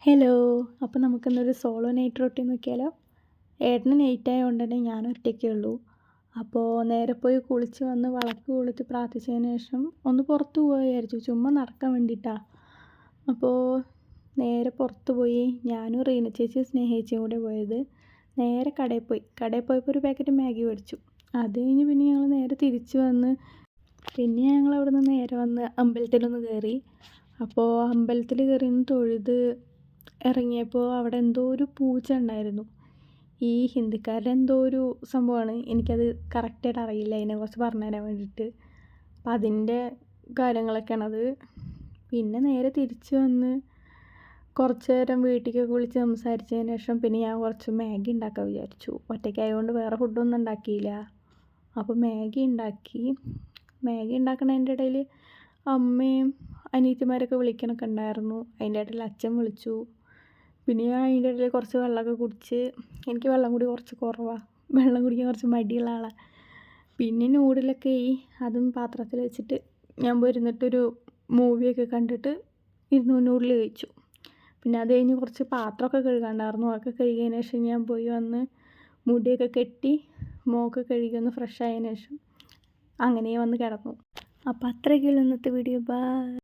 Hello. അപ്പോൾ നമുക്കിന്നൊരു solo night routine നോക്കിയാലോ? ഏട്ടന് നൈറ്റ് ആയതുകൊണ്ട് തന്നെ ഞാൻ ഒറ്റയ്ക്കേ ഉള്ളൂ. അപ്പോൾ നേരെ പോയി കുളിച്ച് വന്ന് വിളക്ക് കൊളുത്തി പ്രാർത്ഥിച്ചതിന് ശേഷം ഒന്ന് പുറത്ത് പോകാൻ വിചാരിച്ചു, ചുമ്മാ നടക്കാൻ വേണ്ടിയിട്ടാണ്. അപ്പോൾ നേരെ പുറത്ത് പോയി ഞാനും റീന ചേച്ചി സ്നേഹിച്ചും കൂടെ പോയത്. നേരെ കടയിൽ പോയപ്പോൾ ഒരു പാക്കറ്റ് മാഗി മേടിച്ചു. അത് കഴിഞ്ഞ് പിന്നെ ഞങ്ങൾ നേരെ തിരിച്ച് വന്ന് പിന്നെ ഞങ്ങൾ അവിടെ നിന്ന് നേരെ വന്ന് അമ്പലത്തിലൊന്ന് കയറി. അപ്പോൾ അമ്പലത്തിൽ കയറി ഒന്ന് തൊഴുത് ഇറങ്ങിയപ്പോൾ അവിടെ എന്തോ ഒരു പൂജ ഉണ്ടായിരുന്നു. ഈ ഹിന്ദിക്കാരുടെ എന്തോ ഒരു സംഭവമാണ്, എനിക്കത് കറക്റ്റായിട്ട് അറിയില്ല, അതിനെക്കുറിച്ച് പറഞ്ഞു തരാൻ വേണ്ടിയിട്ട്. അപ്പം അതിൻ്റെ കാര്യങ്ങളൊക്കെയാണത്. പിന്നെ നേരെ തിരിച്ച് വന്ന് കുറച്ച് നേരം വീട്ടിലേക്ക് വിളിച്ച് സംസാരിച്ചതിന് ശേഷം പിന്നെ ഞാൻ കുറച്ച് മാഗി ഉണ്ടാക്കാൻ വിചാരിച്ചു. ഒറ്റയ്ക്കായതുകൊണ്ട് വേറെ ഫുഡൊന്നും ഉണ്ടാക്കിയില്ല. അപ്പോൾ മാഗി ഉണ്ടാക്കണതിൻ്റെ ഇടയിൽ അമ്മയും അനിയത്തിമാരൊക്കെ വിളിക്കണൊക്കെ ഉണ്ടായിരുന്നു. അതിൻ്റെ ഇടയിൽ അച്ഛൻ വിളിച്ചു. പിന്നെ ഞാൻ അതിൻ്റെ ഇടയിൽ കുറച്ച് വെള്ളമൊക്കെ കുടിച്ച്. എനിക്ക് വെള്ളം കുടി കുറച്ച് കുറവാണ്, വെള്ളം കുടിക്കാൻ കുറച്ച് മടിയുള്ള ആളാണ്. പിന്നെ നൂഡിലൊക്കെ അതും പാത്രത്തിൽ വെച്ചിട്ട് ഞാൻ പോയിരുന്നിട്ടൊരു മൂവിയൊക്കെ കണ്ടിട്ട് നൂഡിൽ കഴിച്ചു. പിന്നെ അത് കഴിഞ്ഞ് കുറച്ച് പാത്രമൊക്കെ കഴുകാണ്ടായിരുന്നു. അതൊക്കെ കഴുകിയതിന് ശേഷം ഞാൻ പോയി വന്ന് മുടിയൊക്കെ കെട്ടി മുഖമൊക്കെ കഴുകി ഒന്ന് ഫ്രഷ് ആയതിനു ശേഷം അങ്ങനെ വന്ന് കിടന്നു. അപ്പോൾ അത്രയൊക്കെയുള്ളൂ ഇന്നത്തെ വീഡിയോ. ബൈ.